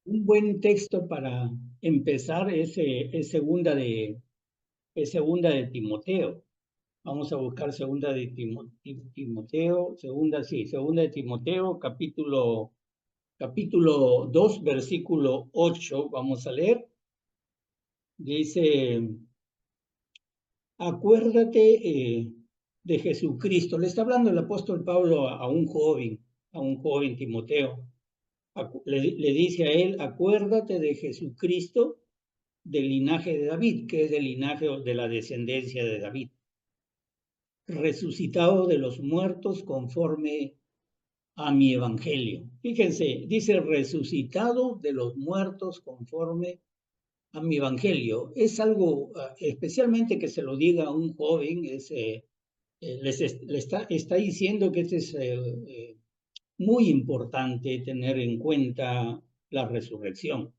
Un buen texto para empezar es segunda de Timoteo. Vamos a buscar segunda de Timoteo, segunda de Timoteo, capítulo 2, versículo 8. Vamos a leer. Dice, acuérdate de Jesucristo. Le está hablando el apóstol Pablo a un joven Timoteo. Le dice a él, acuérdate de Jesucristo, del linaje de David, que es el linaje de la descendencia de David, resucitado de los muertos conforme a mi evangelio. Fíjense, dice resucitado de los muertos conforme a mi evangelio. Es algo especialmente que se lo diga a un joven, le está diciendo que es muy importante tener en cuenta la resurrección.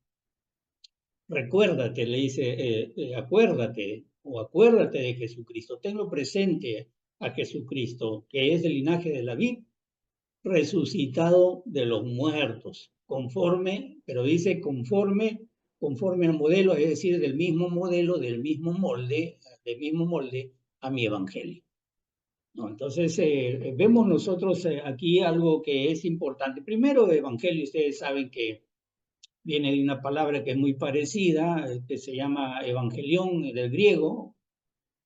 Recuérdate, le dice, acuérdate o acuérdate de Jesucristo, tenlo presente a Jesucristo, que es del linaje de David, resucitado de los muertos, pero dice conforme al modelo, es decir, del mismo modelo, del mismo molde a mi evangelio. ¿No? Entonces, vemos nosotros aquí algo que es importante. Primero, evangelio, ustedes saben que viene de una palabra que es muy parecida, que se llama evangelión del griego,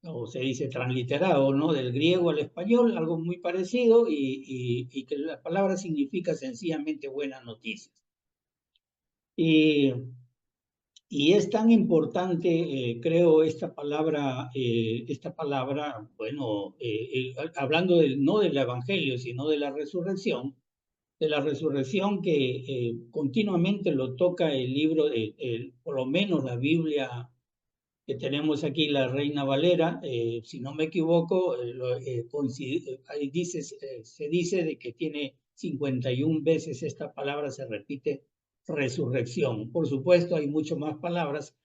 o se dice transliterado, ¿no? Del griego al español, algo muy parecido, y que la palabra significa sencillamente buenas noticias. Y es tan importante, creo, esta palabra, bueno, hablando no del evangelio, sino de la resurrección, que continuamente lo toca el libro, por lo menos la Biblia que tenemos aquí, la Reina Valera, si no me equivoco, ahí se dice de que tiene 51 veces esta palabra, se repite, resurrección. Por supuesto, hay mucho más palabras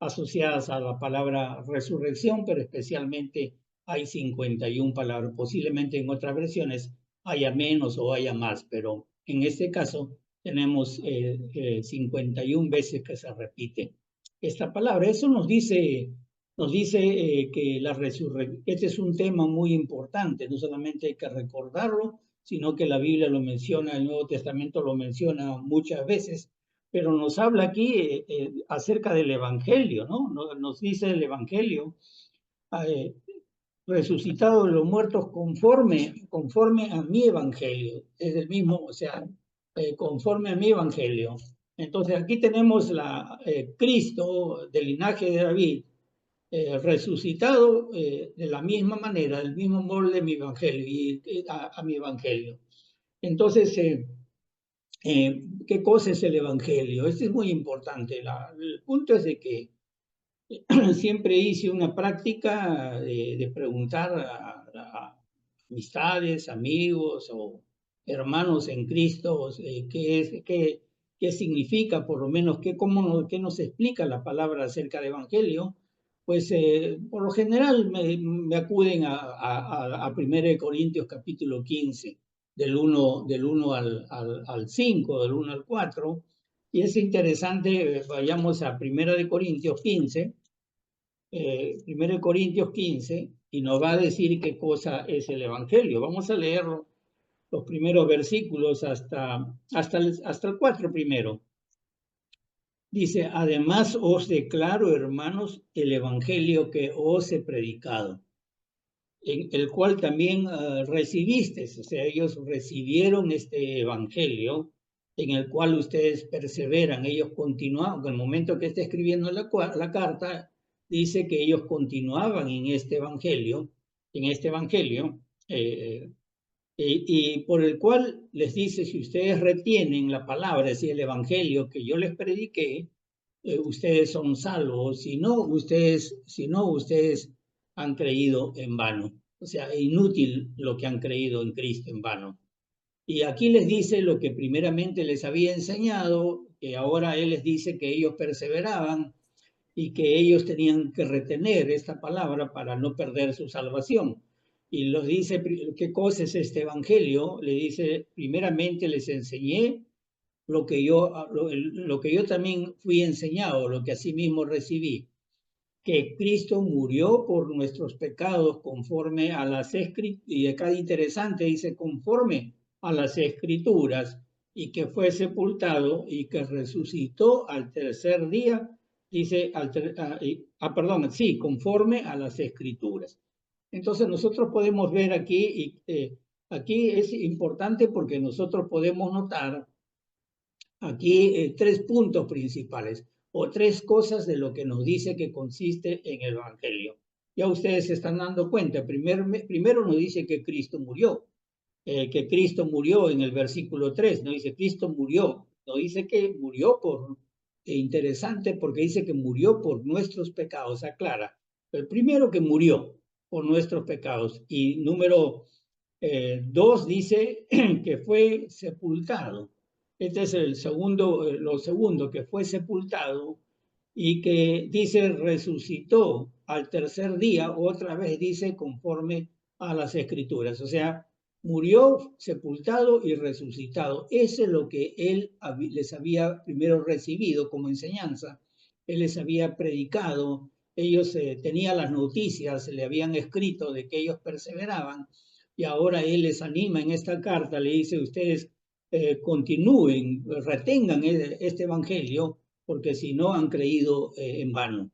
asociadas a la palabra resurrección, pero especialmente hay 51 palabras. Posiblemente en otras versiones haya menos o haya más, pero en este caso tenemos 51 veces que se repite esta palabra. Eso nos dice que este es un tema muy importante, no solamente hay que recordarlo, sino que la Biblia lo menciona, el Nuevo Testamento lo menciona muchas veces, pero nos habla aquí acerca del Evangelio, ¿no? Nos dice el Evangelio, eh, resucitado de los muertos conforme a mi Evangelio, es el mismo, o sea, conforme a mi Evangelio. Entonces aquí tenemos Cristo del linaje de David, resucitado de la misma manera, del mismo molde de mi Evangelio y a mi Evangelio. Entonces, ¿qué cosa es el Evangelio? Esto es muy importante. El punto es de que siempre hice una práctica de preguntar a amistades, amigos o hermanos en Cristo, qué significa, por lo menos, qué nos explica la palabra acerca del Evangelio. Pues por lo general me acuden a 1 Corintios capítulo 15, del 1 al 5, del 1 al 4, y es interesante, vayamos a 1 Corintios 15, y nos va a decir qué cosa es el Evangelio. Vamos a leer los primeros versículos hasta el 4 primero. Dice, además os declaro, hermanos, el Evangelio que os he predicado, en el cual también recibisteis, o sea, ellos recibieron este Evangelio, en el cual ustedes perseveran, ellos continuaban, en el momento que está escribiendo la carta, dice que ellos continuaban en este Evangelio, y por el cual les dice, si ustedes retienen la palabra, es decir, el Evangelio que yo les prediqué, ustedes son salvos, si no, ustedes han creído en vano. O sea, inútil lo que han creído en Cristo en vano. Y aquí les dice lo que primeramente les había enseñado, que ahora Él les dice que ellos perseveraban y que ellos tenían que retener esta palabra para no perder su salvación. Y los dice, ¿qué cosa es este Evangelio? Le dice, primeramente les enseñé lo que yo también fui enseñado, lo que asimismo recibí, que Cristo murió por nuestros pecados conforme a las escrituras, y acá interesante, dice conforme a las escrituras, y que fue sepultado y que resucitó al tercer día, dice, perdón, sí, conforme a las escrituras. Entonces nosotros podemos ver aquí, aquí es importante porque nosotros podemos notar aquí tres puntos principales o tres cosas de lo que nos dice que consiste en el Evangelio. Ya ustedes se están dando cuenta. Primero nos dice que Cristo murió, en el versículo 3, no dice Cristo murió, no dice que murió por, interesante porque dice que murió por nuestros pecados, aclara. El primero que murió por nuestros pecados y número 2 dice que fue sepultado. Este es el segundo, lo segundo, que fue sepultado y que dice resucitó al tercer día, otra vez dice conforme a las escrituras. O sea, murió, sepultado y resucitado. Eso es lo que él les había primero recibido como enseñanza. Él les había predicado, ellos tenían las noticias, le habían escrito de que ellos perseveraban y ahora él les anima en esta carta, le dice, ustedes continúen, retengan este evangelio, porque si no han creído en vano.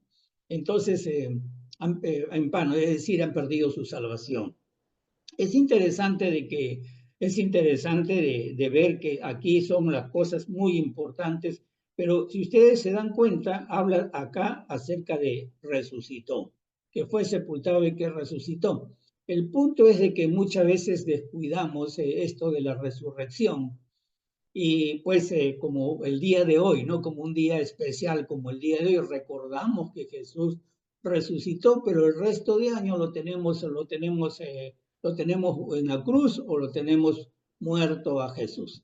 Entonces, en vano, es decir, han perdido su salvación. Es interesante de ver que aquí son las cosas muy importantes, pero si ustedes se dan cuenta, habla acá acerca de resucitó, que fue sepultado y que resucitó. El punto es de que muchas veces descuidamos esto de la resurrección y pues como el día de hoy, ¿no? Como un día especial, como el día de hoy, recordamos que Jesús resucitó, pero el resto de año lo tenemos en la cruz o lo tenemos muerto a Jesús.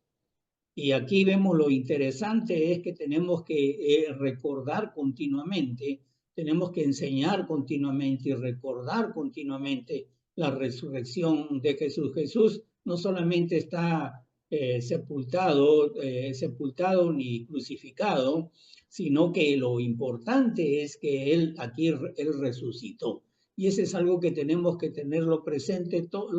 Y aquí vemos lo interesante es que tenemos que recordar continuamente, tenemos que enseñar continuamente y recordar continuamente la resurrección de Jesús. Jesús no solamente está sepultado ni crucificado, sino que lo importante es que él resucitó. Y eso es algo que tenemos que tenerlo presente todos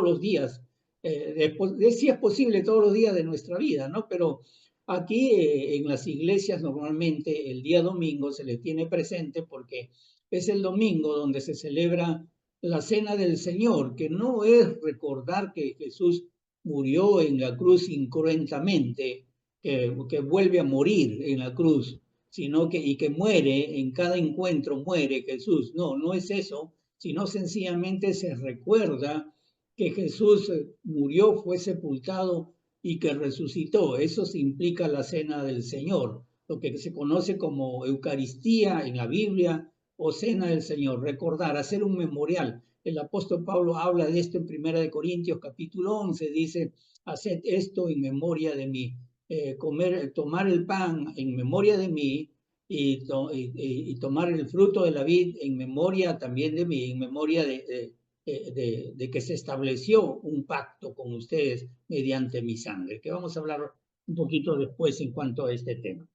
los días si es posible todos los días de nuestra vida, ¿no? Pero aquí en las iglesias normalmente el día domingo se les tiene presente porque es el domingo donde se celebra la cena del Señor, que no es recordar que Jesús murió en la cruz incruentamente, que vuelve a morir en la cruz, y que muere, en cada encuentro muere Jesús. No, no es eso, sino sencillamente se recuerda que Jesús murió, fue sepultado y que resucitó. Eso se implica la cena del Señor, lo que se conoce como Eucaristía en la Biblia o cena del Señor. Recordar, hacer un memorial. El apóstol Pablo habla de esto en 1 Corintios capítulo 11, dice, haced esto en memoria de mí. Tomar el pan en memoria de mí y tomar el fruto de la vid en memoria también de mí, en memoria de que se estableció un pacto con ustedes mediante mi sangre, que vamos a hablar un poquito después en cuanto a este tema.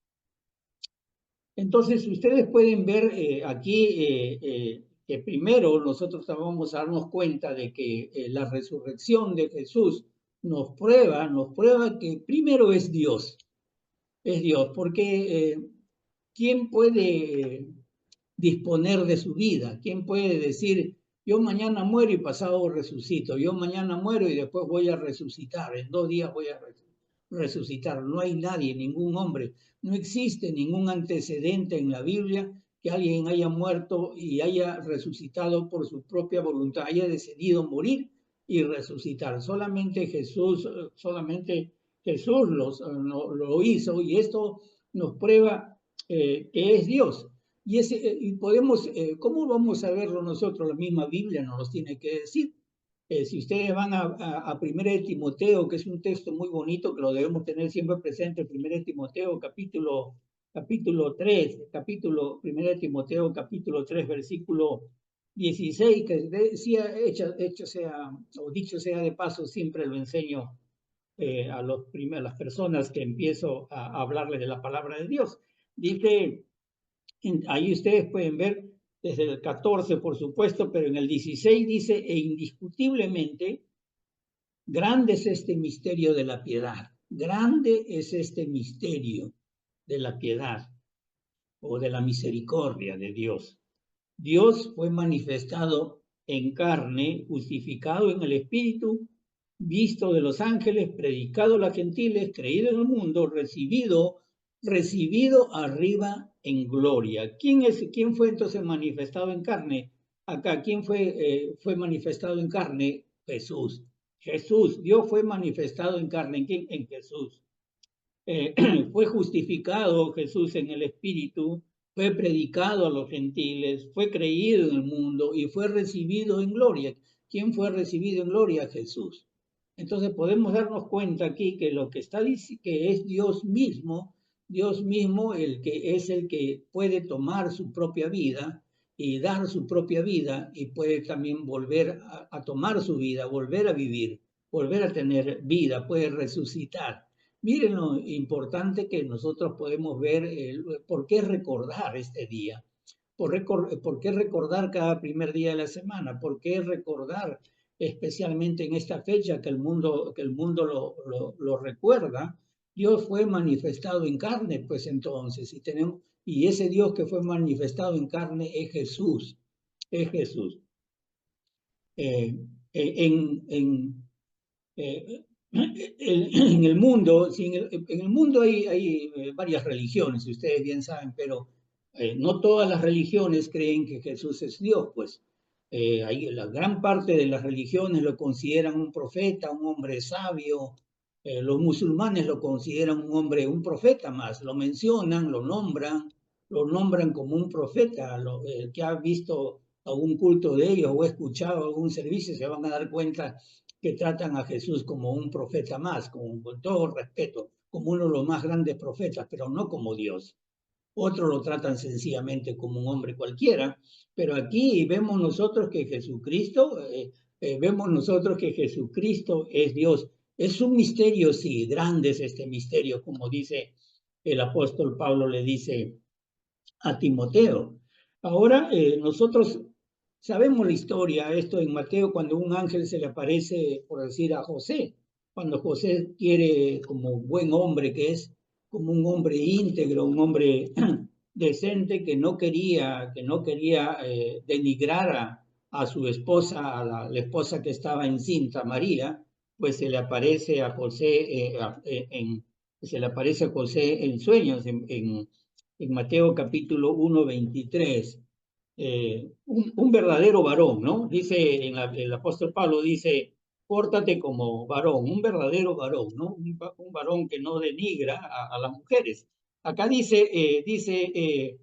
Entonces, ustedes pueden ver aquí que primero nosotros vamos a darnos cuenta de que la resurrección de Jesús nos prueba que primero es Dios, porque ¿quién puede disponer de su vida? ¿Quién puede decir, yo mañana muero y pasado resucito? Yo mañana muero y después voy a resucitar. En 2 días voy a resucitar. No hay nadie, ningún hombre. No existe ningún antecedente en la Biblia que alguien haya muerto y haya resucitado por su propia voluntad, haya decidido morir y resucitar. Solamente Jesús lo hizo y esto nos prueba que es Dios. Y podemos, ¿cómo vamos a verlo nosotros? La misma Biblia nos los tiene que decir. Si ustedes van a 1 de Timoteo, que es un texto muy bonito, que lo debemos tener siempre presente, 1 de Timoteo capítulo 3, 1 de Timoteo capítulo 3, versículo 16, que decía, hecho sea, o dicho sea de paso, siempre lo enseño a las personas que empiezo a hablarles de la palabra de Dios. Dice, ahí ustedes pueden ver desde el 14, por supuesto, pero en el 16 dice, e indiscutiblemente, grande es este misterio de la piedad. Grande es este misterio de la piedad o de la misericordia de Dios. Dios fue manifestado en carne, justificado en el Espíritu, visto de los ángeles, predicado a los gentiles, creído en el mundo, recibido arriba en gloria. ¿Quién fue entonces manifestado en carne? Acá, ¿quién fue manifestado en carne? Jesús. Jesús, Dios fue manifestado en carne. ¿En quién? En Jesús. Fue justificado Jesús en el Espíritu, fue predicado a los gentiles, fue creído en el mundo y fue recibido en gloria. ¿Quién fue recibido en gloria? Jesús. Entonces podemos darnos cuenta aquí que lo que está diciendo que es Dios mismo el que es el que puede tomar su propia vida y dar su propia vida y puede también volver a tomar su vida, volver a vivir, volver a tener vida, puede resucitar. Miren lo importante que nosotros podemos ver, por qué recordar este día, por qué recordar cada primer día de la semana, por qué recordar especialmente en esta fecha que el mundo lo recuerda. Dios fue manifestado en carne, pues entonces, y ese Dios que fue manifestado en carne es Jesús, es Jesús. En en el mundo, en el mundo hay varias religiones, ustedes bien saben, pero no todas las religiones creen que Jesús es Dios, pues la gran parte de las religiones lo consideran un profeta, un hombre sabio. Los musulmanes lo consideran un hombre, un profeta más, lo mencionan, lo nombran como un profeta. El que ha visto algún culto de ellos o ha escuchado algún servicio se van a dar cuenta que tratan a Jesús como un profeta más, con todo respeto, como uno de los más grandes profetas, pero no como Dios. Otros lo tratan sencillamente como un hombre cualquiera, pero aquí vemos nosotros que Jesucristo es Dios. Es un misterio, sí, grande es este misterio, como dice el apóstol Pablo, le dice a Timoteo. Ahora nosotros sabemos la historia, esto en Mateo, cuando un ángel se le aparece, por decir, a José, cuando José quiere, como buen hombre que es, como un hombre íntegro, un hombre decente que no quería denigrar a su esposa, a la esposa que estaba encinta, María, pues se le aparece a José en sueños, en Mateo capítulo 1, 23. Un verdadero varón, ¿no? Dice, el apóstol Pablo dice, pórtate como varón, un verdadero varón, ¿no? Un varón que no denigra a las mujeres. Acá le dice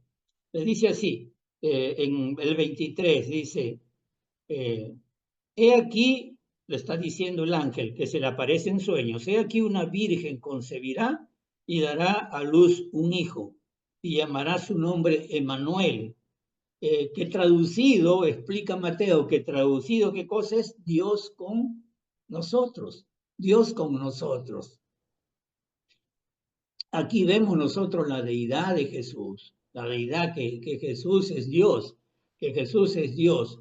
así, en el 23, dice, he aquí, le está diciendo el ángel que se le aparece en sueños, he aquí una virgen concebirá y dará a luz un hijo y llamará su nombre Emmanuel, que traducido, explica Mateo, que traducido, ¿qué cosa es? Dios con nosotros, Dios con nosotros. Aquí vemos nosotros la deidad de Jesús, la deidad que Jesús es Dios, que Jesús es Dios.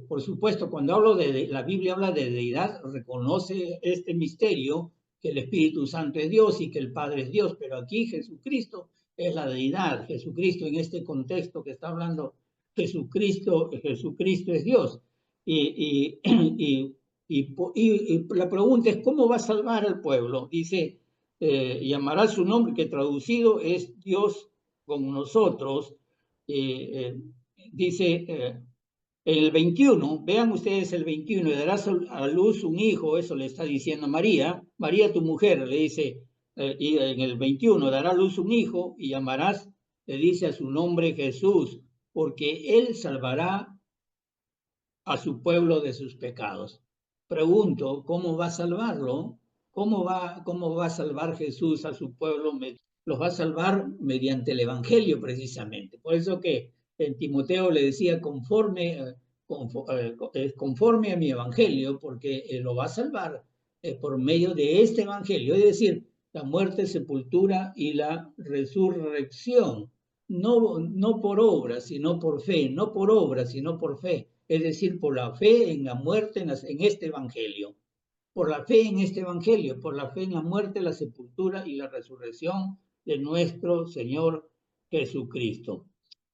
Por supuesto, cuando la Biblia habla de deidad, reconoce este misterio, que el Espíritu Santo es Dios y que el Padre es Dios, pero aquí Jesucristo es la deidad. Jesucristo, en este contexto que está hablando, Jesucristo es Dios. Y, y, y la pregunta es, ¿cómo va a salvar al pueblo? Dice, llamará su nombre, que traducido es Dios con nosotros. Dice el 21, vean ustedes el 21, y darás a luz un hijo, eso le está diciendo María, María tu mujer, le dice, y en el 21, dará a luz un hijo y llamarás, le dice a su nombre Jesús, porque él salvará a su pueblo de sus pecados. Pregunto, ¿cómo va a salvarlo? ¿Cómo va a salvar Jesús a su pueblo? Los va a salvar mediante el Evangelio, precisamente. Por eso que en Timoteo le decía, conforme a mi Evangelio, porque lo va a salvar por medio de este evangelio, es decir, la muerte, sepultura y la resurrección. No por obra, sino por fe, no por obra, sino por fe, es decir, por la fe en la muerte en este evangelio, por la fe en este evangelio, por la fe en la muerte, la sepultura y la resurrección de nuestro Señor Jesucristo.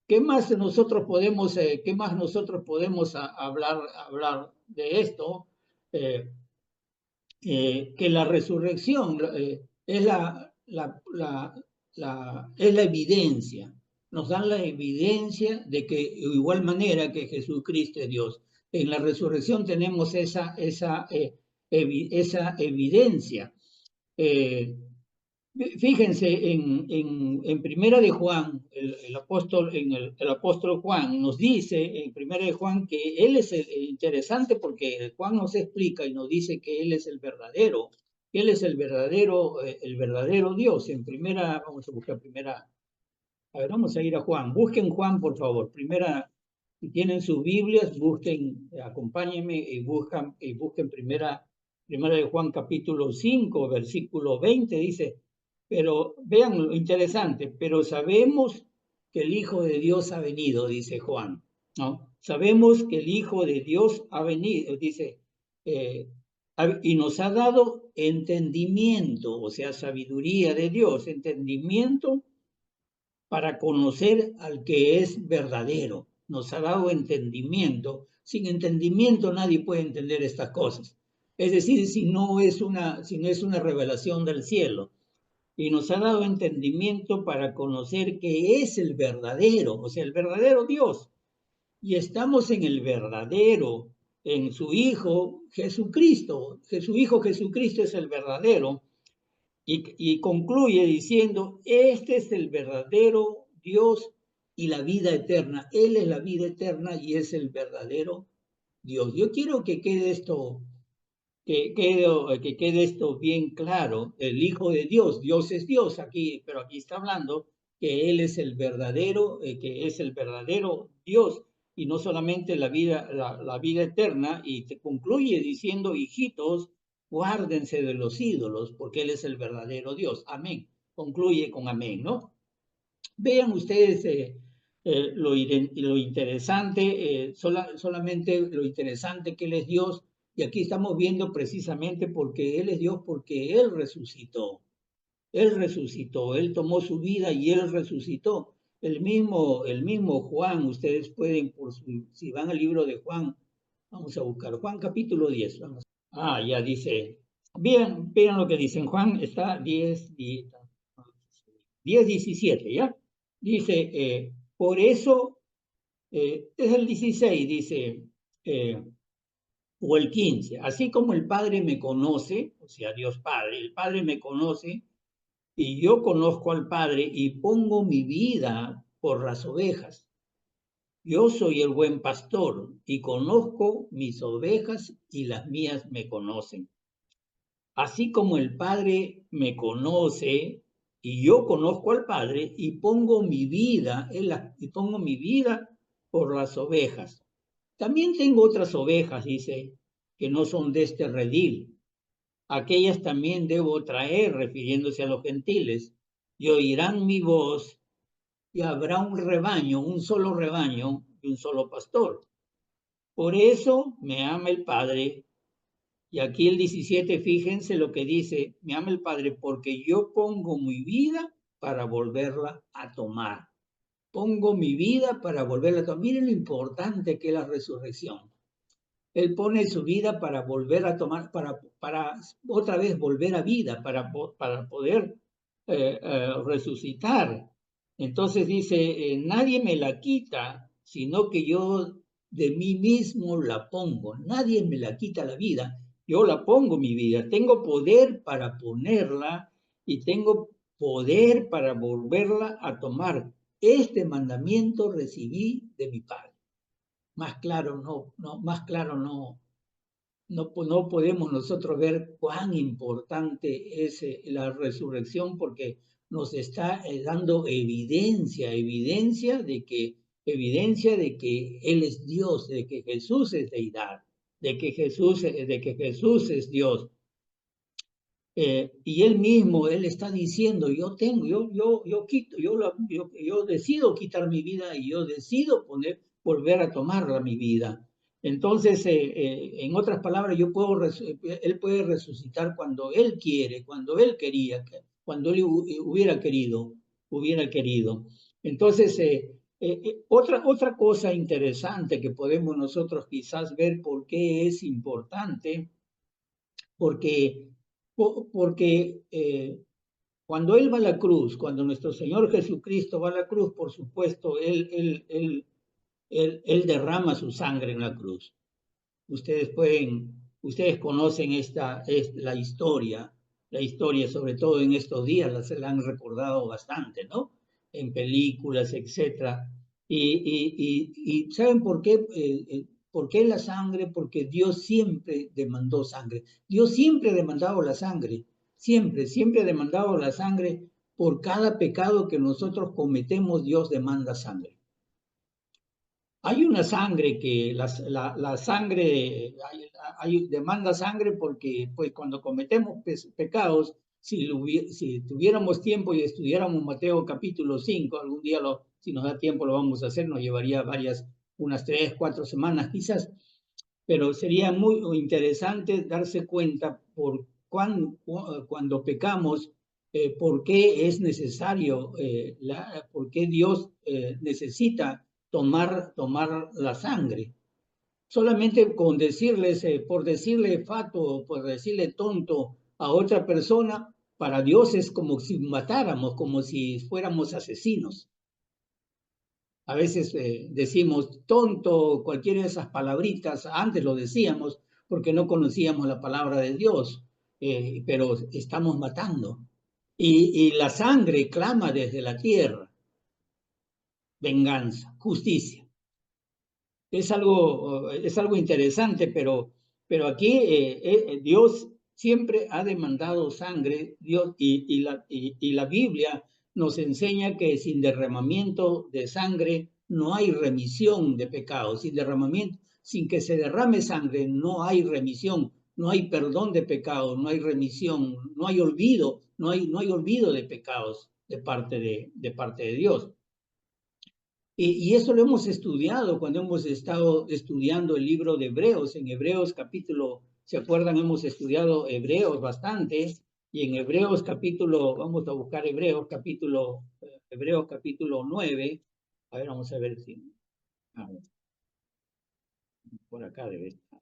¿Qué más nosotros podemos, hablar de esto? Que la resurrección es es la evidencia, nos dan la evidencia de que de igual manera que Jesucristo es Dios. En la resurrección tenemos esa evidencia. Fíjense en Primera de Juan, el apóstol Juan nos dice en Primera de Juan que él es interesante porque Juan nos explica y nos dice que él es el verdadero, el verdadero Dios. Vamos a buscar a ver, vamos a ir a Juan. Busquen Juan, por favor. Si tienen sus Biblias, busquen, acompáñenme y busquen primera de Juan capítulo 5, versículo 20, dice, pero vean lo interesante, pero sabemos que el Hijo de Dios ha venido, dice Juan, ¿no? Sabemos que el Hijo de Dios ha venido, dice, y nos ha dado entendimiento, o sea, sabiduría de Dios, entendimiento para conocer al que es verdadero. Nos ha dado entendimiento. Sin entendimiento nadie puede entender estas cosas. Es decir, si no es una revelación del cielo. Y nos ha dado entendimiento para conocer que es el verdadero, o sea, el verdadero Dios. Y estamos en el verdadero, en su Hijo Jesucristo. Su Hijo Jesucristo es el verdadero. Y concluye diciendo, este es el verdadero Dios y la vida eterna. Él es la vida eterna y es el verdadero Dios. Yo quiero que quede esto, que quede esto bien claro. El Hijo de Dios, Dios es Dios aquí, pero aquí está hablando que Él es el verdadero, que es el verdadero Dios y no solamente la vida eterna. Y te concluye diciendo, hijitos, guárdense de los ídolos, porque Él es el verdadero Dios. Amén. Concluye con amén, ¿no? Vean ustedes lo interesante, solamente lo interesante que Él es Dios, y aquí estamos viendo precisamente porque Él es Dios, porque Él resucitó. Él resucitó, Él tomó su vida y Él resucitó. El mismo Juan, ustedes pueden, si van al libro de Juan, vamos a buscar Juan capítulo 10. Vamos. Ya dice, vean lo que dice en Juan, está 10:17, ¿ya? Dice, por eso, es el 16, dice, o el 15, así como el Padre me conoce, o sea, Dios Padre, el Padre me conoce, y yo conozco al Padre y pongo mi vida por las ovejas. Yo soy el buen pastor y conozco mis ovejas y las mías me conocen. Así como el Padre me conoce y yo conozco al Padre y pongo mi vida por las ovejas. También tengo otras ovejas, dice, que no son de este redil. Aquellas también debo traer, refiriéndose a los gentiles, y oirán mi voz, y habrá un rebaño, un solo rebaño y un solo pastor. Por eso me ama el Padre. Y aquí el 17, fíjense lo que dice, me ama el Padre porque yo pongo mi vida para volverla a tomar. Pongo mi vida para volverla a tomar. Miren lo importante que es la resurrección. Él pone su vida para volver a tomar, para otra vez volver a vida, para poder resucitar. Entonces dice, nadie me la quita, sino que yo de mí mismo la pongo. Nadie me la quita la vida, yo la pongo mi vida. Tengo poder para ponerla y tengo poder para volverla a tomar. Este mandamiento recibí de mi Padre. Más claro no podemos nosotros ver cuán importante es la resurrección, porque nos está dando evidencia de que Él es Dios, de que Jesús es deidad, de que Jesús es Dios. y él mismo, él está diciendo, yo decido quitar mi vida y yo decido volver a tomarla mi vida. Entonces, en otras palabras, él puede resucitar cuando él quiere, cuando él quería, cuando él hubiera querido. Entonces, otra cosa interesante que podemos nosotros quizás ver por qué es importante, porque, porque cuando Él va a la cruz, cuando nuestro Señor Jesucristo va a la cruz, por supuesto, Él derrama su sangre en la cruz. Ustedes conocen la historia, sobre todo en estos días, la han recordado bastante, ¿no? En películas, etcétera. Y ¿saben por qué? ¿Por qué la sangre? Porque Dios siempre demandó sangre. Dios siempre ha demandado la sangre. Siempre ha demandado la sangre. Por cada pecado que nosotros cometemos, Dios demanda sangre. Hay una sangre que la sangre demanda sangre porque pues cuando cometemos pecados, si tuviéramos tiempo y estudiáramos Mateo capítulo 5, algún día si nos da tiempo lo vamos a hacer, nos llevaría unas 3, 4 semanas quizás, pero sería muy interesante darse cuenta cuando pecamos, por qué es necesario, por qué Dios necesita tomar la sangre. Solamente con decirles, por decirle fato o por decirle tonto a otra persona, para Dios es como si matáramos, como si fuéramos asesinos. A veces decimos tonto, cualquiera de esas palabritas, antes lo decíamos porque no conocíamos la palabra de Dios, pero estamos matando. Y la sangre clama desde la tierra, venganza, justicia. Es algo interesante, pero aquí Dios siempre ha demandado sangre, Dios, y la Biblia nos enseña que sin derramamiento de sangre no hay remisión de pecados, sin que se derrame sangre no hay remisión, no hay perdón de pecados, no hay remisión, no hay olvido, no hay olvido de pecados de parte de Dios. Y eso lo hemos estudiado cuando hemos estado estudiando el libro de Hebreos. En Hebreos capítulo, ¿se acuerdan? Hemos estudiado Hebreos bastante. Y en Hebreos capítulo, vamos a buscar Hebreos capítulo 9. A ver, vamos a ver si. A ver, por acá debe estar.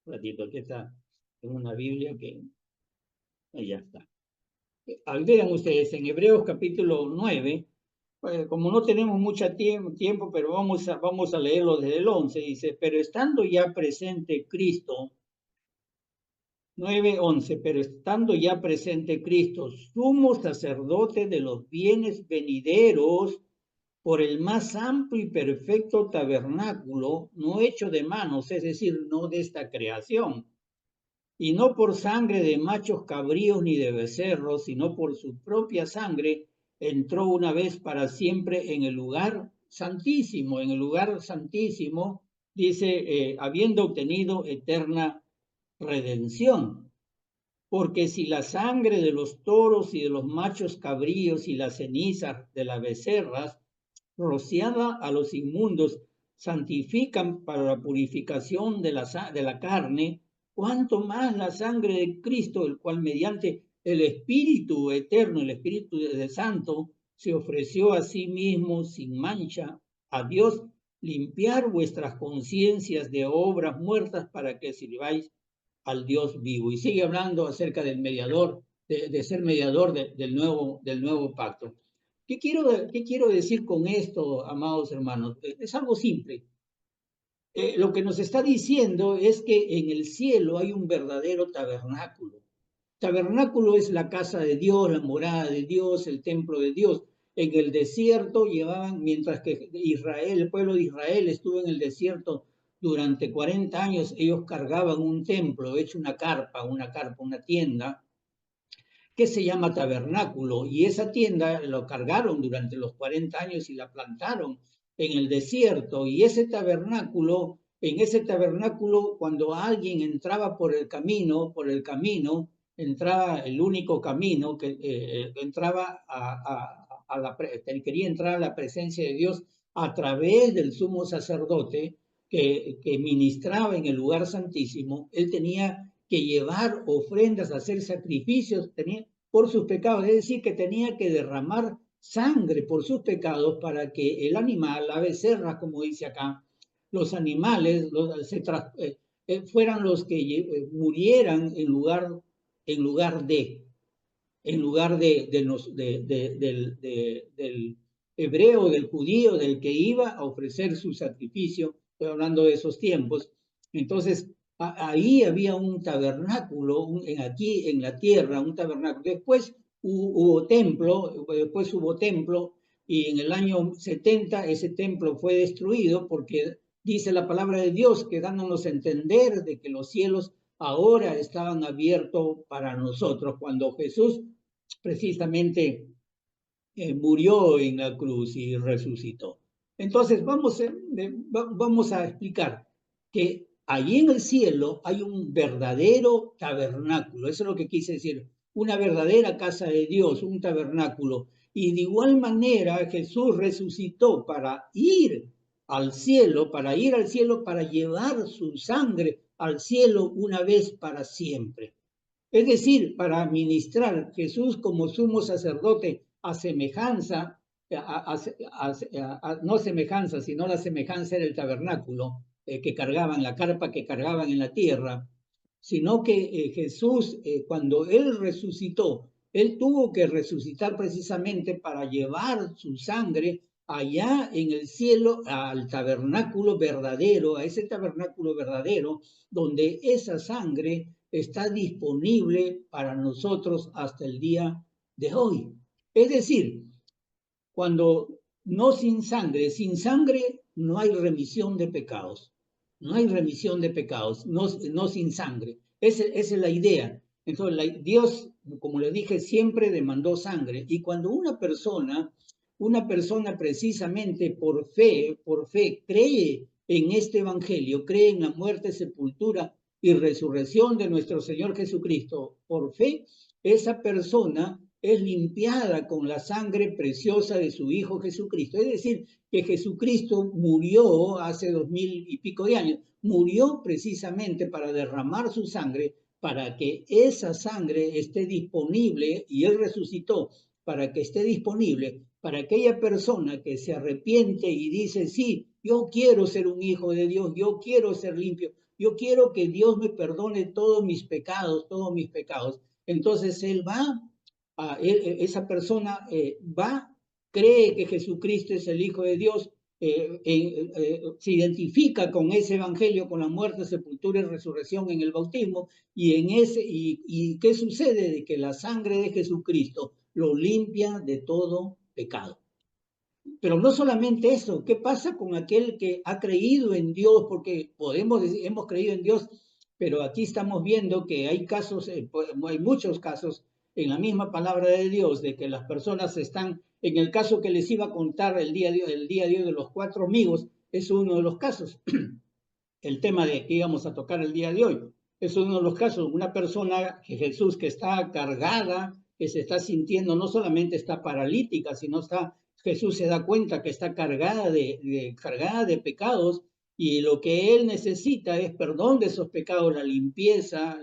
Un ratito, aquí está en una Biblia que. Ahí ya está. Vean ustedes, en Hebreos capítulo 9. Como no tenemos mucho tiempo, pero vamos a leerlo desde el 11, dice, pero estando ya presente Cristo, 9:11, pero estando ya presente Cristo, sumo sacerdote de los bienes venideros, por el más amplio y perfecto tabernáculo, no hecho de manos, es decir, no de esta creación, y no por sangre de machos cabríos ni de becerros, sino por su propia sangre, entró una vez para siempre en el lugar santísimo, dice, habiendo obtenido eterna redención. Porque si la sangre de los toros y de los machos cabríos y las cenizas de las becerras, rociada a los inmundos, santifican para la purificación de la carne, cuanto más la sangre de Cristo, el cual mediante el Espíritu eterno, el Espíritu de Santo, se ofreció a sí mismo sin mancha a Dios, limpiar vuestras conciencias de obras muertas para que sirváis al Dios vivo. Y sigue hablando acerca del mediador, de ser mediador del nuevo pacto. ¿Qué quiero decir con esto, amados hermanos? Es algo simple. Lo que nos está diciendo es que en el cielo hay un verdadero tabernáculo. Tabernáculo es la casa de Dios, la morada de Dios, el templo de Dios. En el desierto mientras que el pueblo de Israel estuvo en el desierto durante 40 años, ellos cargaban un templo, hecho una tienda, que se llama tabernáculo, y esa tienda lo cargaron durante los 40 años y la plantaron en el desierto, y en ese tabernáculo, cuando alguien entraba por el camino, entraba el único camino que entraba quería entrar a la presencia de Dios a través del sumo sacerdote que ministraba en el lugar santísimo. Él tenía que llevar ofrendas, hacer sacrificios por sus pecados, es decir, que tenía que derramar sangre por sus pecados para que el animal, la becerra, como dice acá, los animales fueran los que murieran en lugar de, del hebreo, del judío, del que iba a ofrecer su sacrificio. Estoy hablando de esos tiempos. Entonces, ahí había un tabernáculo, aquí en la tierra, un tabernáculo. Después hubo templo, y en el año 70 ese templo fue destruido porque dice la palabra de Dios, que dándonos a entender de que los cielos ahora estaban abiertos para nosotros, cuando Jesús precisamente murió en la cruz y resucitó. Entonces vamos a explicar que allí en el cielo hay un verdadero tabernáculo, eso es lo que quise decir, una verdadera casa de Dios, un tabernáculo. Y de igual manera Jesús resucitó para ir al cielo, para llevar su sangre al cielo una vez para siempre. Es decir, para ministrar Jesús como sumo sacerdote a semejanza, no semejanza, sino la semejanza del tabernáculo que cargaban, la carpa que cargaban en la tierra, sino que Jesús, cuando Él resucitó, Él tuvo que resucitar precisamente para llevar su sangre allá en el cielo al tabernáculo verdadero, a ese tabernáculo verdadero, donde esa sangre está disponible para nosotros hasta el día de hoy. Es decir, cuando no sin sangre no hay remisión de pecados. No hay remisión de pecados, no sin sangre. Esa es la idea. Entonces, Dios, como les dije, siempre demandó sangre. Y cuando una persona precisamente por fe, cree en este evangelio, cree en la muerte, sepultura y resurrección de nuestro Señor Jesucristo, por fe, esa persona es limpiada con la sangre preciosa de su Hijo Jesucristo. Es decir, que Jesucristo murió hace 2000 y pico de años, murió precisamente para derramar su sangre, para que esa sangre esté disponible, y Él resucitó para que esté disponible para aquella persona que se arrepiente y dice, sí, yo quiero ser un hijo de Dios, yo quiero ser limpio, yo quiero que Dios me perdone todos mis pecados. Entonces esa persona cree que Jesucristo es el Hijo de Dios, se identifica con ese evangelio, con la muerte, sepultura y resurrección en el bautismo, y ¿qué sucede? De que la sangre de Jesucristo lo limpia de todo pecado. Pero no solamente eso, ¿qué pasa con aquel que ha creído en Dios? Porque podemos decir, hemos creído en Dios, pero aquí estamos viendo que hay casos, hay muchos casos en la misma palabra de Dios, de que las personas están, en el caso que les iba a contar el día de hoy de los 4 amigos, es uno de los casos. El tema de que íbamos a tocar el día de hoy. Es uno de los casos, una persona que Jesús que está cargada, que se está sintiendo, no solamente está paralítica, sino Jesús se da cuenta que está cargada de pecados, y lo que él necesita es perdón de esos pecados, la limpieza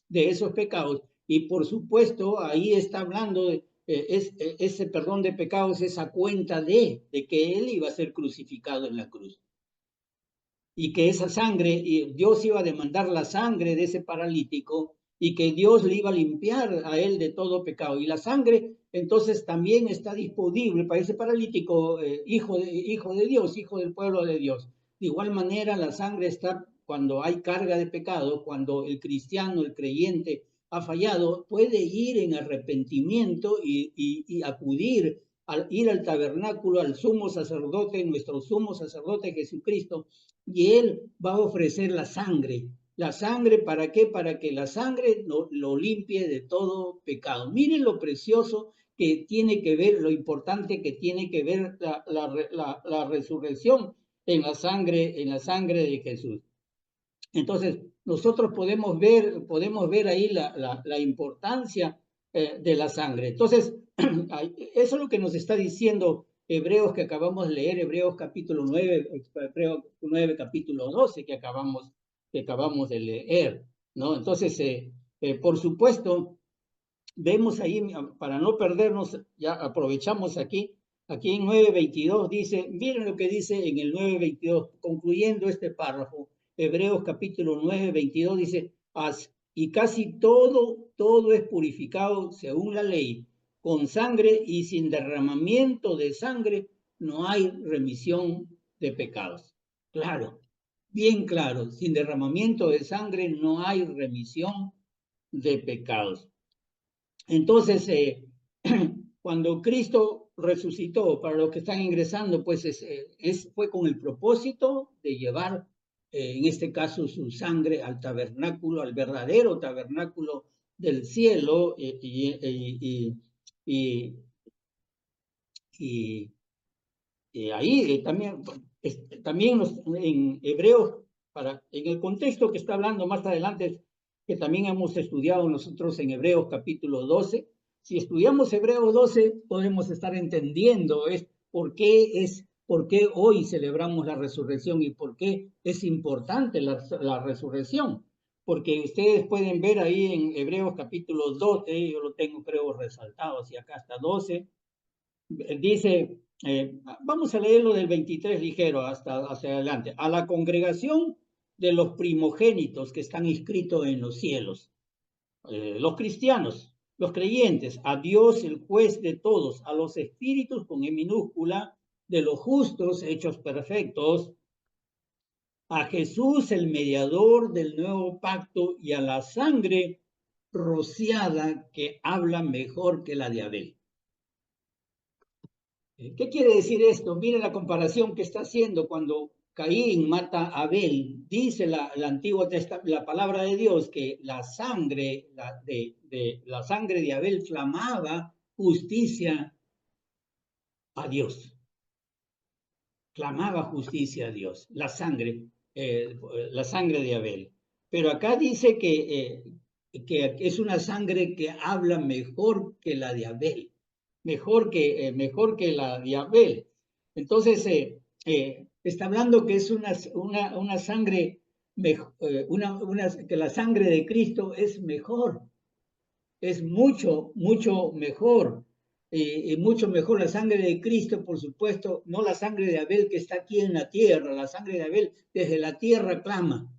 de esos pecados. Y por supuesto, ahí está hablando de ese perdón de pecados, esa cuenta de que él iba a ser crucificado en la cruz, y que esa sangre, y Dios iba a demandar la sangre de ese paralítico, y que Dios le iba a limpiar a él de todo pecado. Y la sangre entonces también está disponible para ese paralítico, hijo de Dios, hijo del pueblo de Dios. De igual manera, la sangre está cuando hay carga de pecado, cuando el cristiano, el creyente ha fallado, puede ir en arrepentimiento y acudir, ir al tabernáculo, al sumo sacerdote, nuestro sumo sacerdote Jesucristo, y Él va a ofrecer la sangre. ¿La sangre para qué? Para que la sangre lo limpie de todo pecado. Miren lo precioso que tiene que ver, lo importante que tiene que ver la resurrección en la sangre de Jesús. Entonces, nosotros podemos ver ahí la importancia de la sangre. Entonces, eso es lo que nos está diciendo Hebreos que acabamos de leer, Hebreos capítulo 9, Hebreos 9 capítulo 12 que acabamos de leer, ¿no? Entonces, por supuesto, vemos ahí, para no perdernos, ya aprovechamos aquí en 9:22 dice, miren lo que dice en el 9:22, concluyendo este párrafo, Hebreos capítulo 9:22 dice, y casi todo es purificado según la ley, con sangre y sin derramamiento de sangre no hay remisión de pecados. Claro, bien claro, sin derramamiento de sangre no hay remisión de pecados. Entonces, cuando Cristo resucitó, para los que están ingresando, pues fue con el propósito de llevar, en este caso, su sangre al tabernáculo, al verdadero tabernáculo del cielo, y ahí también en Hebreos, en el contexto que está hablando más adelante, que también hemos estudiado nosotros en Hebreos capítulo 12, si estudiamos Hebreos 12, podemos estar entendiendo por qué hoy celebramos la resurrección y por qué es importante la resurrección. Porque ustedes pueden ver ahí en Hebreos capítulo 12, yo lo tengo creo resaltado, hacia acá hasta 12, dice, vamos a leerlo del 23 ligero hacia adelante, a la congregación de los primogénitos que están inscritos en los cielos, los cristianos, los creyentes, a Dios el juez de todos, a los espíritus con E minúscula de los justos hechos perfectos, a Jesús el mediador del nuevo pacto y a la sangre rociada que habla mejor que la de Abel. ¿Qué quiere decir esto? Mire la comparación que está haciendo cuando Caín mata a Abel. Dice la palabra de Dios que la sangre de Abel clamaba justicia a Dios. Clamaba justicia a Dios, la sangre de Abel. Pero acá dice que es una sangre que habla mejor que la de Abel. Mejor que la de Abel. Entonces, está hablando que es una sangre, que la sangre de Cristo es mejor, es mucho, mucho mejor, mucho mejor la sangre de Cristo, por supuesto, no la sangre de Abel que está aquí en la tierra, la sangre de Abel desde la tierra clama,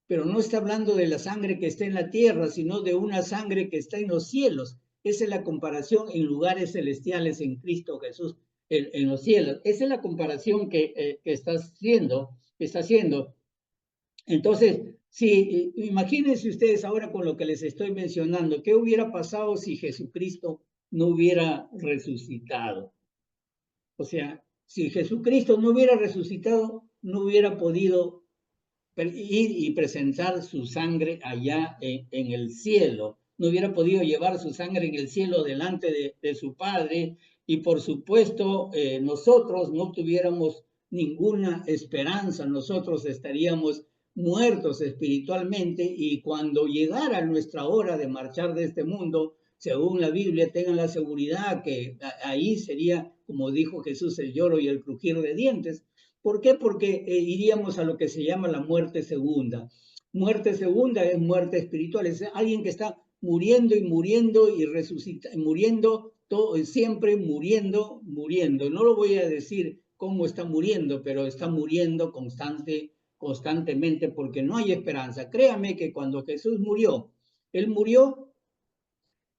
pero no está hablando de la sangre que está en la tierra, sino de una sangre que está en los cielos. Esa es la comparación en lugares celestiales en Cristo Jesús, en los cielos. Esa es la comparación que está haciendo. Entonces, sí, imagínense ustedes ahora con lo que les estoy mencionando, ¿qué hubiera pasado si Jesucristo no hubiera resucitado? O sea, si Jesucristo no hubiera resucitado, no hubiera podido ir y presentar su sangre allá en el cielo. No hubiera podido llevar su sangre en el cielo delante de su Padre y por supuesto nosotros no tuviéramos ninguna esperanza, nosotros estaríamos muertos espiritualmente y cuando llegara nuestra hora de marchar de este mundo, según la Biblia, tengan la seguridad que ahí sería, como dijo Jesús, el lloro y el crujir de dientes. ¿Por qué? Porque iríamos a lo que se llama la muerte segunda. Muerte segunda es muerte espiritual, es alguien que está muriendo y muriendo y resucita, muriendo, siempre muriendo. No lo voy a decir cómo está muriendo, pero está muriendo constantemente porque no hay esperanza. Créame que cuando Jesús murió, él murió,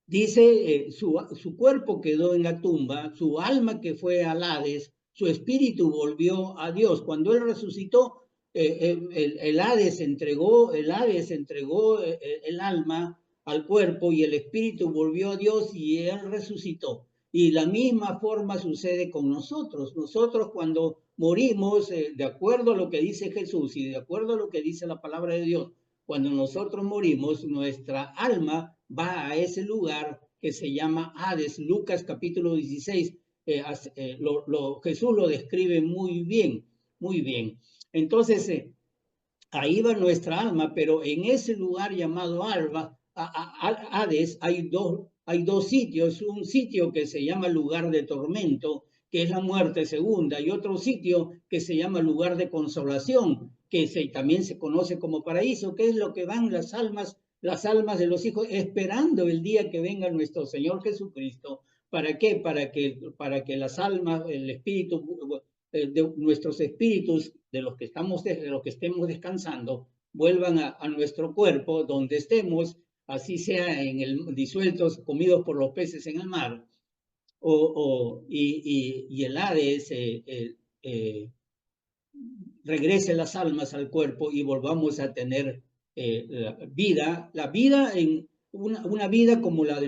dice, su cuerpo quedó en la tumba, su alma que fue al Hades, su espíritu volvió a Dios. Cuando él resucitó, el Hades entregó el alma al cuerpo y el espíritu volvió a Dios y él resucitó. Y la misma forma sucede con nosotros. Nosotros cuando morimos, de acuerdo a lo que dice Jesús y de acuerdo a lo que dice la palabra de Dios, cuando nosotros morimos, nuestra alma va a ese lugar que se llama Hades. Lucas capítulo 16, Jesús lo describe muy bien, muy bien. Entonces, ahí va nuestra alma, pero en ese lugar llamado Hades hay dos sitios, un sitio que se llama lugar de tormento, que es la muerte segunda, y otro sitio que se llama lugar de consolación, que también se conoce como paraíso, que es lo que van las almas de los hijos, esperando el día que venga nuestro Señor Jesucristo. ¿Para qué? Para que las almas, el espíritu, de nuestros espíritus, de los que estemos descansando, vuelvan a nuestro cuerpo, donde estemos, así sea disueltos, comidos por los peces en el mar, y el Hades regrese las almas al cuerpo y volvamos a tener la vida en una vida como la de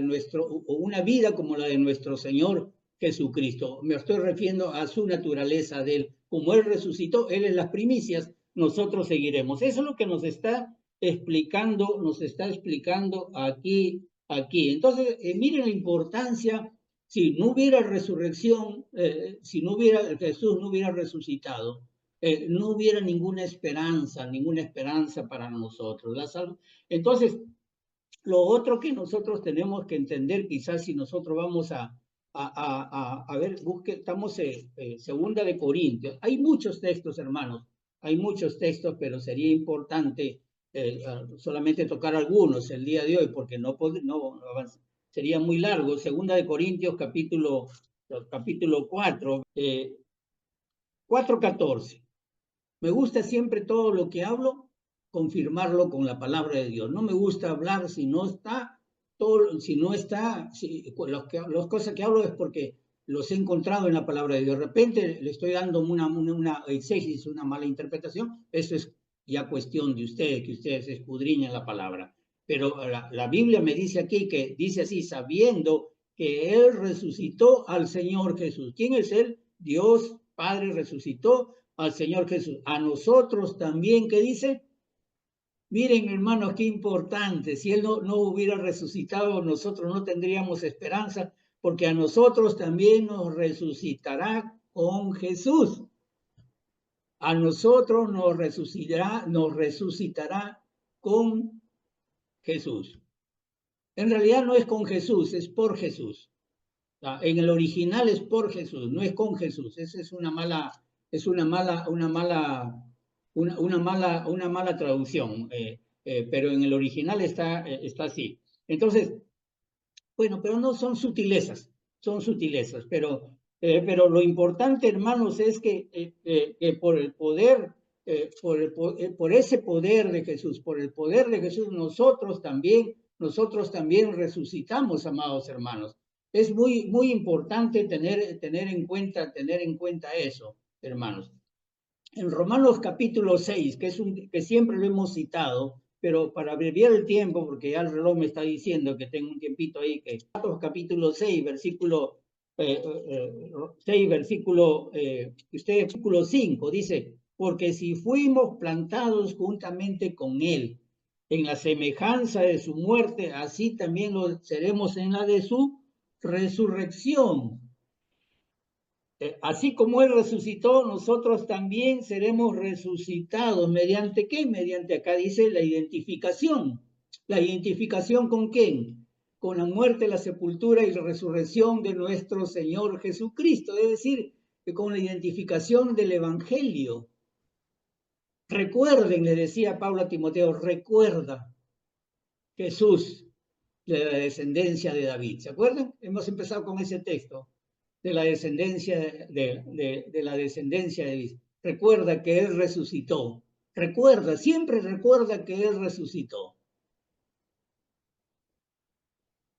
una vida como la de nuestro Señor Jesucristo. Me estoy refiriendo a su naturaleza de él. Como él resucitó, él es las primicias, nosotros seguiremos. Eso es lo que nos está explicando aquí. Entonces, miren la importancia. Si no hubiera resurrección, si no hubiera Jesús no hubiera resucitado, no hubiera ninguna esperanza para nosotros. Entonces, lo otro que nosotros tenemos que entender, quizás si nosotros vamos a ver, estamos en Segunda de Corintios. Hay muchos textos, hermanos, hay muchos textos, pero sería importante solamente tocar algunos el día de hoy, porque no sería muy largo. Segunda de Corintios, capítulo 4, 4:14. Me gusta siempre todo lo que hablo, confirmarlo con la palabra de Dios. No me gusta hablar si no está, las cosas que hablo es porque los he encontrado en la palabra de Dios. De repente le estoy dando una exégesis, una mala interpretación. Eso es ya cuestión de ustedes, que ustedes escudriñen la palabra. Pero la Biblia me dice aquí que dice así, sabiendo que Él resucitó al Señor Jesús. ¿Quién es Él? Dios Padre resucitó al Señor Jesús. A nosotros también, ¿qué dice? Miren, hermanos, qué importante. Si Él no hubiera resucitado, nosotros no tendríamos esperanza, porque a nosotros también nos resucitará con Jesús. A nosotros nos resucitará con Jesús. En realidad no es con Jesús, es por Jesús. En el original es por Jesús, no es con Jesús. Esa es una mala traducción, pero en el original está así. Entonces, bueno, pero no son sutilezas, pero lo importante, hermanos, es que por el poder, por ese poder de Jesús, por el poder de Jesús, nosotros también resucitamos, amados hermanos. Es muy importante tener en cuenta eso, hermanos. En Romanos capítulo 6, que siempre lo hemos citado, pero para abreviar el tiempo, porque ya el reloj me está diciendo que tengo un tiempito ahí, que capítulo 6, versículo 5, dice, porque si fuimos plantados juntamente con él en la semejanza de su muerte, así también lo seremos en la de su resurrección. Así como Él resucitó, nosotros también seremos resucitados. ¿Mediante qué? Mediante, acá dice, la identificación. ¿La identificación con quién? Con la muerte, la sepultura y la resurrección de nuestro Señor Jesucristo. Es decir, que con la identificación del Evangelio. Recuerden, le decía Pablo a Timoteo, recuerda Jesús de la descendencia de David. ¿Se acuerdan? Hemos empezado con ese texto de la descendencia de la descendencia de David. Recuerda que Él resucitó. Siempre recuerda que Él resucitó.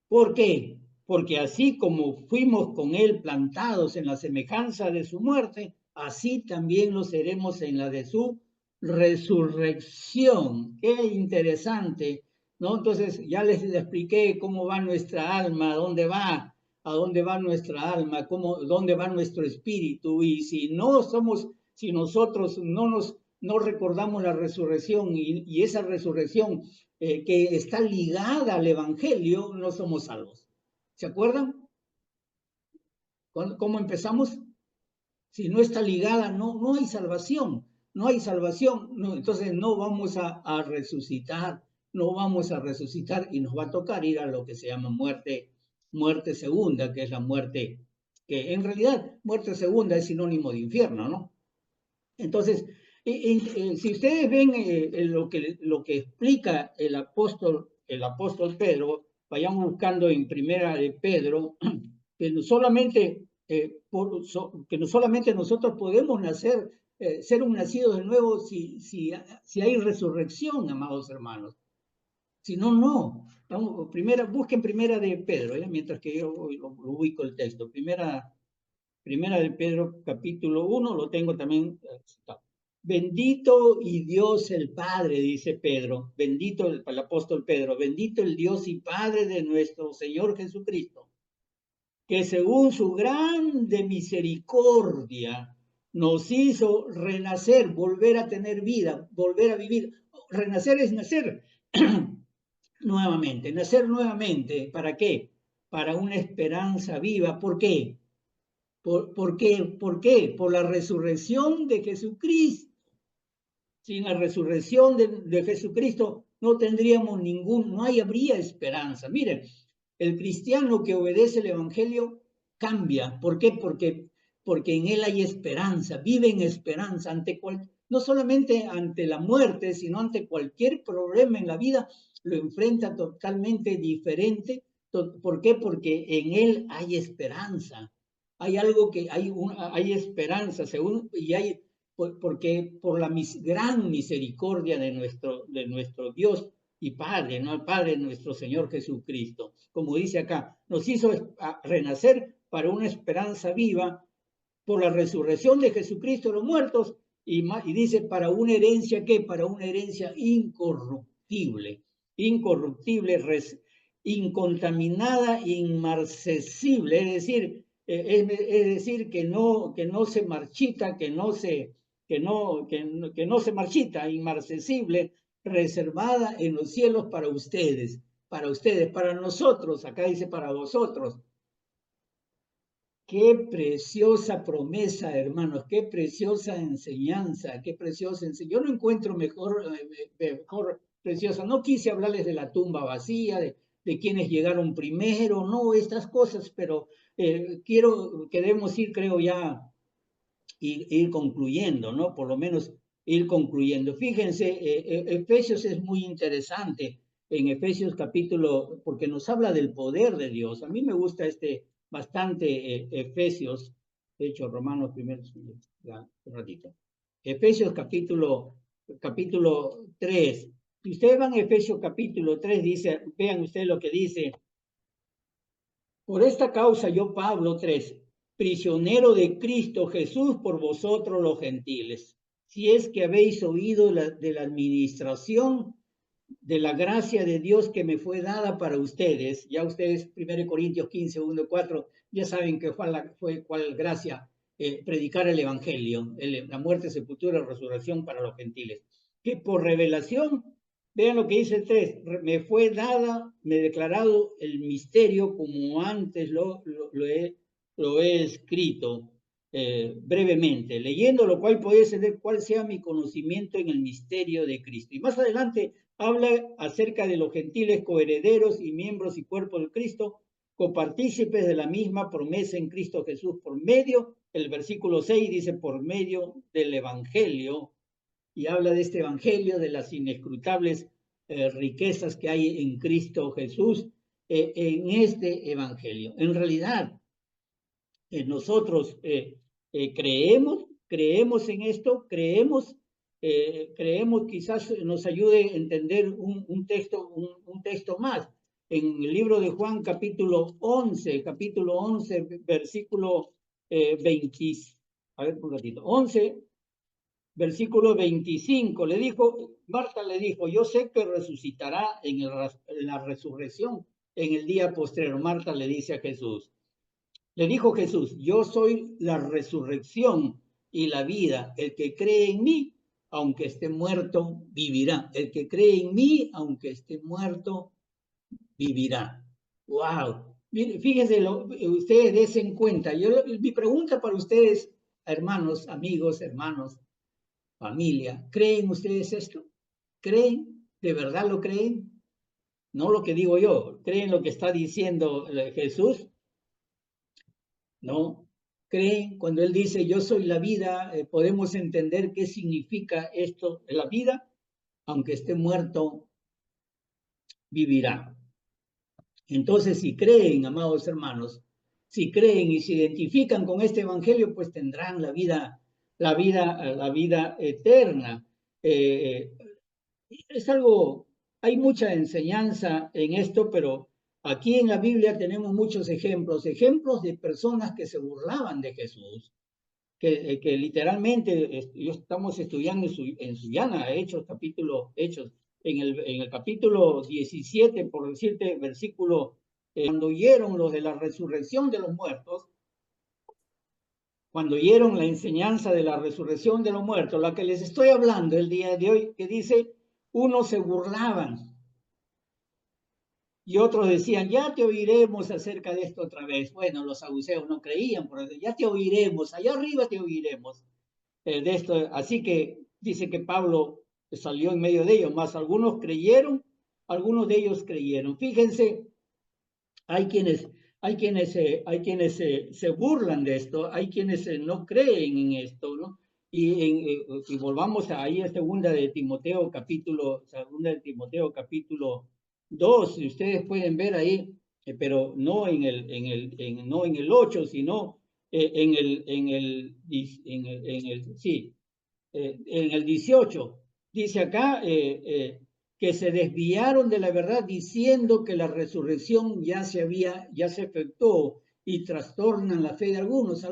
¿Por qué? Porque así como fuimos con Él plantados en la semejanza de su muerte, así también lo seremos en la de su resurrección. Qué interesante, ¿no? Entonces ya les expliqué cómo va nuestra alma, a dónde va nuestra alma, dónde va nuestro espíritu, y si nosotros no recordamos la resurrección y esa resurrección que está ligada al Evangelio, no somos salvos. ¿Se acuerdan? ¿Cómo empezamos? Si no está ligada, no hay salvación. no hay salvación, no, entonces no vamos a resucitar, no vamos a resucitar y nos va a tocar ir a lo que se llama muerte segunda, que es la muerte, que en realidad muerte segunda es sinónimo de infierno, ¿no? Entonces, si ustedes ven lo que explica el apóstol Pedro, vayamos buscando en primera de Pedro, que no solamente, que no solamente nosotros podemos nacer, ser un nacido de nuevo si hay resurrección, amados hermanos. Si no, no. Vamos, busquen primera de Pedro, mientras que yo lo ubico el texto. Primera de Pedro, capítulo 1, lo tengo también. Bendito y Dios el Padre, dice Pedro, bendito el apóstol Pedro, bendito el Dios y Padre de nuestro Señor Jesucristo, que según su grande misericordia nos hizo renacer, volver a tener vida, volver a vivir. Renacer es nacer nuevamente, nacer nuevamente. ¿Para qué? Para una esperanza viva. ¿Por qué? ¿Por qué? ¿Por qué? Por la resurrección de Jesucristo. Sin la resurrección de Jesucristo no tendríamos no habría esperanza. Miren, el cristiano que obedece el Evangelio cambia. ¿Por qué? Porque en él hay esperanza, vive en esperanza no solamente ante la muerte, sino ante cualquier problema en la vida, lo enfrenta totalmente diferente. ¿Por qué? Porque en él hay esperanza. Hay algo que hay esperanza, y hay porque por la gran misericordia de nuestro Dios y Padre, ¿no? El Padre de nuestro Señor Jesucristo. Como dice acá, nos hizo renacer para una esperanza viva por la resurrección de Jesucristo de los muertos y dice para una herencia, ¿qué? Para una herencia incorruptible, incontaminada, inmarcesible, es decir que no se marchita, que no se marchita, inmarcesible, reservada en los cielos para ustedes, para nosotros, acá dice para vosotros. Qué preciosa promesa, hermanos, qué preciosa enseñanza, qué preciosa enseñanza. Yo no encuentro mejor preciosa. No quise hablarles de la tumba vacía, de quienes llegaron primero, no, estas cosas, pero quiero que debemos ir, creo ya, ir concluyendo, ¿no? Por lo menos ir concluyendo. Fíjense, Efesios es muy interesante. En Efesios capítulo, porque nos habla del poder de Dios. A mí me gusta bastante Efesios, de hecho, Romanos primero, un ratito. Efesios capítulo 3. Si ustedes van a Efesios capítulo 3, vean ustedes lo que dice. Por esta causa yo, Pablo 3, prisionero de Cristo Jesús por vosotros los gentiles, si es que habéis oído de la administración de la gracia de Dios que me fue dada para ustedes, ya ustedes, 1 Corintios 15, 1 y 4, ya saben que fue cuál gracia, predicar el Evangelio, la muerte, sepultura, resurrección para los gentiles, que por revelación, vean lo que dice el 3, me fue dada, me he declarado el misterio como antes lo he escrito brevemente, leyendo lo cual podéis entender cuál sea mi conocimiento en el misterio de Cristo. Y más adelante habla acerca de los gentiles coherederos y miembros y cuerpo de Cristo, copartícipes de la misma promesa en Cristo Jesús por medio, el versículo 6 dice por medio del Evangelio, y habla de este Evangelio, de las inescrutables riquezas que hay en Cristo Jesús, en este Evangelio. En realidad, nosotros creemos en esto, creemos, quizás nos ayude a entender un texto más. En el libro de Juan, capítulo 11, versículo 20, a ver un ratito, 11, versículo 25, Marta le dijo, yo sé que resucitará en la resurrección en el día postrero. Marta le dice a Jesús, le dijo Jesús, yo soy la resurrección y la vida. El que cree en mí, aunque esté muerto, vivirá. El que cree en mí, aunque esté muerto, vivirá. ¡Wow! Fíjense, ustedes desen cuenta. Mi pregunta para ustedes, hermanos, amigos, hermanos, familia. ¿Creen ustedes esto? ¿Creen? ¿De verdad lo creen? No lo que digo yo. ¿Creen lo que está diciendo Jesús? No. ¿Creen? Cuando Él dice, yo soy la vida, podemos entender qué significa esto, la vida, aunque esté muerto, vivirá. Entonces, si creen, amados hermanos, si creen y se identifican con este evangelio, pues tendrán la vida eterna. Es algo, hay mucha enseñanza en esto, pero aquí en la Biblia tenemos muchos ejemplos de personas que se burlaban de Jesús, que literalmente estamos estudiando en Suyana, Hechos, en el capítulo 17, por decirte, versículo, cuando oyeron los de la resurrección de los muertos, cuando oyeron la enseñanza de la resurrección de los muertos, la que les estoy hablando el día de hoy, que dice, unos se burlaban y otros decían, ya te oiremos acerca de esto otra vez. Bueno, los saduceos no creían, por eso, ya te oiremos, allá arriba te oiremos de esto. Así que dice que Pablo salió en medio de ellos, más algunos creyeron, algunos de ellos creyeron. Fíjense, hay quienes se burlan de esto, hay quienes no creen en esto, ¿no? Y volvamos ahí a segunda de Timoteo capítulo 2, si ustedes pueden ver ahí, pero no no en el 8, sino en el 18, dice acá que se desviaron de la verdad diciendo que la resurrección ya se efectuó y trastornan la fe de algunos.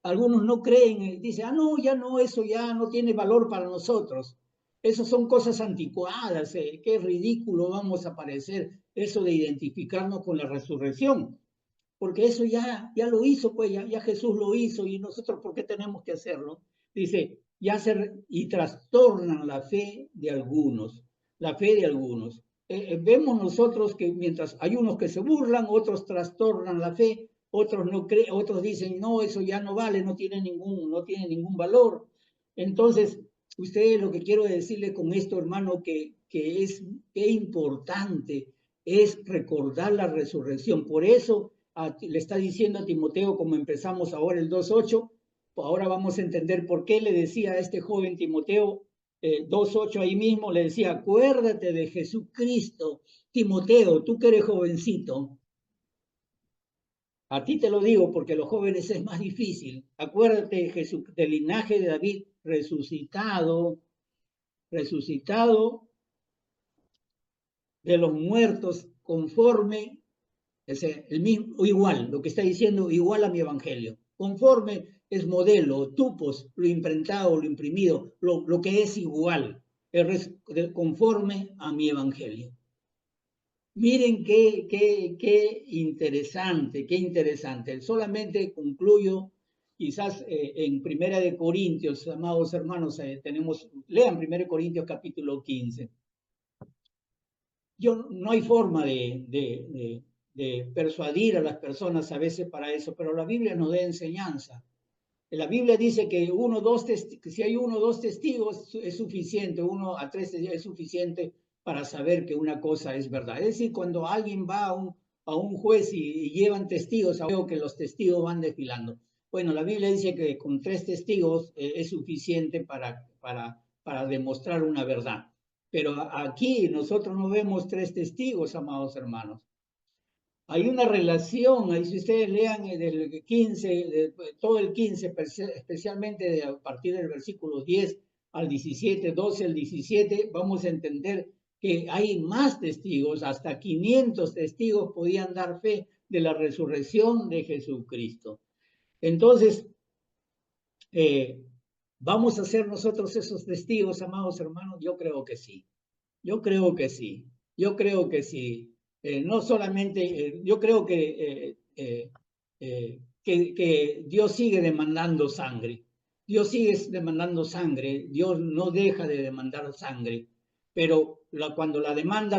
Algunos no creen, dicen, no, ya no, eso ya no tiene valor para nosotros. Eso son cosas anticuadas, qué ridículo vamos a parecer eso de identificarnos con la resurrección, porque eso ya lo hizo, pues ya Jesús lo hizo y nosotros, ¿por qué tenemos que hacerlo? Dice, y trastornan la fe de algunos, la fe de algunos. Vemos nosotros que mientras hay unos que se burlan, otros trastornan la fe, otros no creen, otros dicen, no, eso ya no vale, no tiene ningún valor. Entonces, ustedes, lo que quiero decirle con esto, hermano, que es importante es recordar la resurrección. Por eso le está diciendo a Timoteo, como empezamos ahora el 2:8, ahora vamos a entender por qué le decía a este joven Timoteo, 2:8 ahí mismo, le decía, acuérdate de Jesucristo. Timoteo, tú que eres jovencito, a ti te lo digo porque los jóvenes es más difícil. Acuérdate de Jesús, del linaje de David resucitado de los muertos, conforme el mismo, igual, lo que está diciendo, igual a mi evangelio. Conforme es modelo, tupos, lo imprentado, lo imprimido, lo que es igual, conforme a mi evangelio. Miren qué interesante. Solamente concluyo, quizás en Primera de Corintios, amados hermanos, lean Primera de Corintios capítulo 15. No hay forma de persuadir a las personas a veces para eso, pero la Biblia nos da enseñanza. La Biblia dice que si hay 1 o 2 testigos es suficiente, 1 a 3 es suficiente para saber que una cosa es verdad. Es decir, cuando alguien va a un juez y llevan testigos, veo que los testigos van desfilando. Bueno, la Biblia dice que con 3 testigos es suficiente para demostrar una verdad. Pero aquí nosotros no vemos 3 testigos, amados hermanos. Hay una relación, ahí si ustedes lean del 15, todo el 15, especialmente a partir del versículo 10 al 17, 12 al 17, vamos a entender que hay más testigos, hasta 500 testigos podían dar fe de la resurrección de Jesucristo. Entonces, ¿vamos a ser nosotros esos testigos, amados hermanos? Yo creo que sí. Yo creo que sí. No solamente, yo creo que Dios sigue demandando sangre. Dios sigue demandando sangre. Dios no deja de demandar sangre. Pero cuando la demanda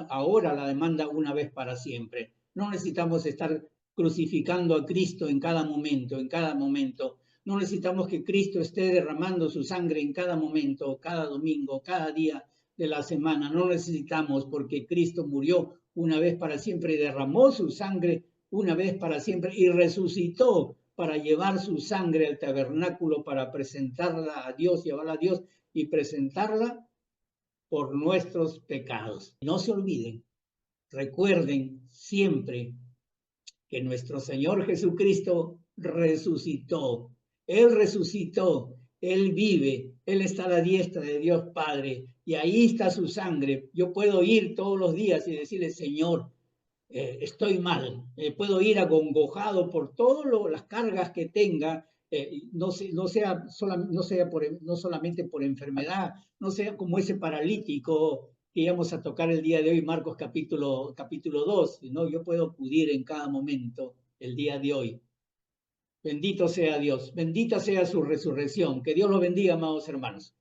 ahora la demanda una vez para siempre. No necesitamos estar crucificando a Cristo en cada momento, No necesitamos que Cristo esté derramando su sangre en cada momento, cada domingo, cada día de la semana. No necesitamos, porque Cristo murió una vez para siempre y derramó su sangre una vez para siempre y resucitó para llevar su sangre al tabernáculo, para presentarla a Dios, llevarla a Dios y presentarla por nuestros pecados. No se olviden, recuerden siempre que nuestro Señor Jesucristo resucitó. Él resucitó, Él vive, Él está a la diestra de Dios Padre y ahí está su sangre. Yo puedo ir todos los días y decirle, Señor, estoy mal, puedo ir acongojado por todas las cargas que tenga, no solamente por enfermedad, no sea como ese paralítico que íbamos a tocar el día de hoy, Marcos capítulo 2, ¿no? Yo puedo acudir en cada momento el día de hoy. Bendito sea Dios, bendita sea su resurrección. Que Dios lo bendiga, amados hermanos.